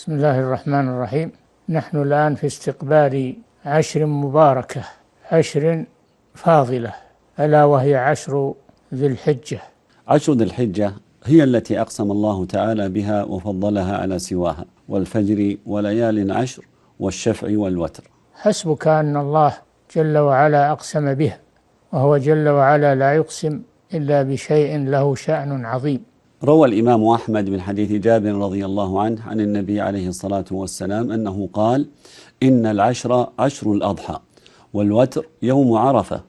بسم الله الرحمن الرحيم. نحن الآن في استقبال عشر مباركة، عشر فاضلة، ألا وهي عشر ذي الحجة. عشر ذي الحجة هي التي أقسم الله تعالى بها وفضلها على سواها، والفجر وليال عشر والشفع والوتر. حسبك أن الله جل وعلا أقسم بها، وهو جل وعلا لا يقسم إلا بشيء له شأن عظيم. روى الإمام أحمد من حديث جابر رضي الله عنه عن النبي عليه الصلاة والسلام أنه قال: إن العشر عشر الأضحى، والوتر يوم عرفة،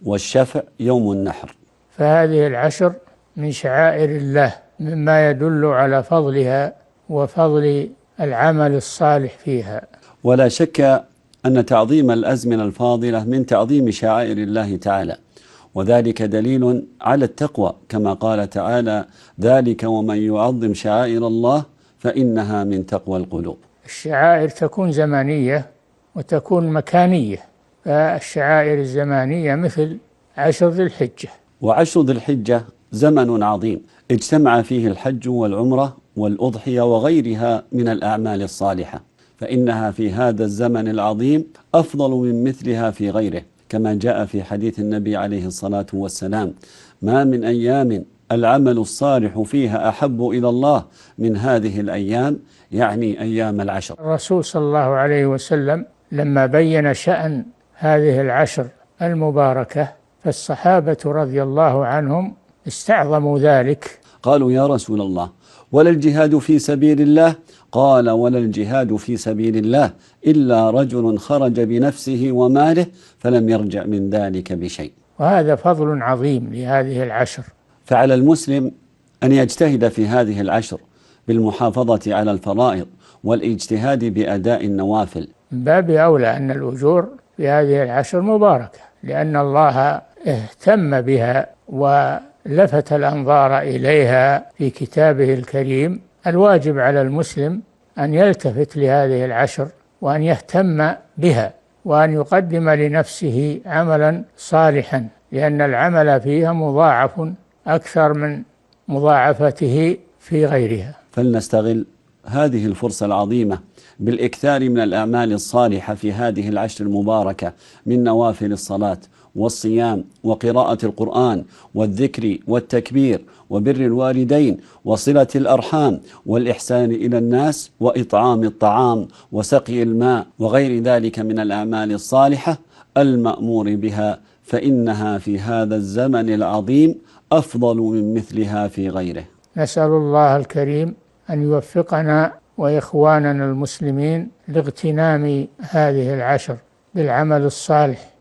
والشفع يوم النحر. فهذه العشر من شعائر الله، مما يدل على فضلها وفضل العمل الصالح فيها. ولا شك أن تعظيم الأزمنة الفاضلة من تعظيم شعائر الله تعالى، وذلك دليل على التقوى، كما قال تعالى: ذلك ومن يعظم شعائر الله فإنها من تقوى القلوب. الشعائر تكون زمانية وتكون مكانية، فالشعائر الزمانية مثل عشر ذي الحجة. وعشر ذي الحجة زمن عظيم اجتمع فيه الحج والعمرة والأضحية وغيرها من الأعمال الصالحة، فإنها في هذا الزمن العظيم أفضل من مثلها في غيره، كما جاء في حديث النبي عليه الصلاة والسلام: ما من أيام العمل الصالح فيها أحب إلى الله من هذه الأيام، يعني أيام العشر. الرسول صلى الله عليه وسلم لما بين شأن هذه العشر المباركة، فالصحابة رضي الله عنهم استعظموا ذلك. قالوا: يا رسول الله، ولا الجهاد في سبيل الله؟ قال: ولا الجهاد في سبيل الله إلا رجل خرج بنفسه وماله فلم يرجع من ذلك بشيء. وهذا فضل عظيم لهذه العشر. فعلى المسلم أن يجتهد في هذه العشر بالمحافظة على الفرائض والاجتهاد بأداء النوافل. من باب أولى أن الأجور في هذه العشر مباركة، لأن الله اهتم بها ولفت الأنظار إليها في كتابه الكريم. الواجب على المسلم أن يلتفت لهذه العشر وأن يهتم بها، وأن يقدم لنفسه عملا صالحا، لأن العمل فيها مضاعف أكثر من مضاعفته في غيرها. فلنستغل هذه الفرصة العظيمة بالإكثار من الأعمال الصالحة في هذه العشر المباركة، من نوافل الصلاة والصيام وقراءة القرآن والذكر والتكبير وبر الوالدين وصلة الأرحام والإحسان إلى الناس وإطعام الطعام وسقي الماء وغير ذلك من الأعمال الصالحة المأمور بها، فإنها في هذا الزمن العظيم أفضل من مثلها في غيره. نسأل الله الكريم أن يوفقنا وإخواننا المسلمين لاغتنام هذه العشر بالعمل الصالح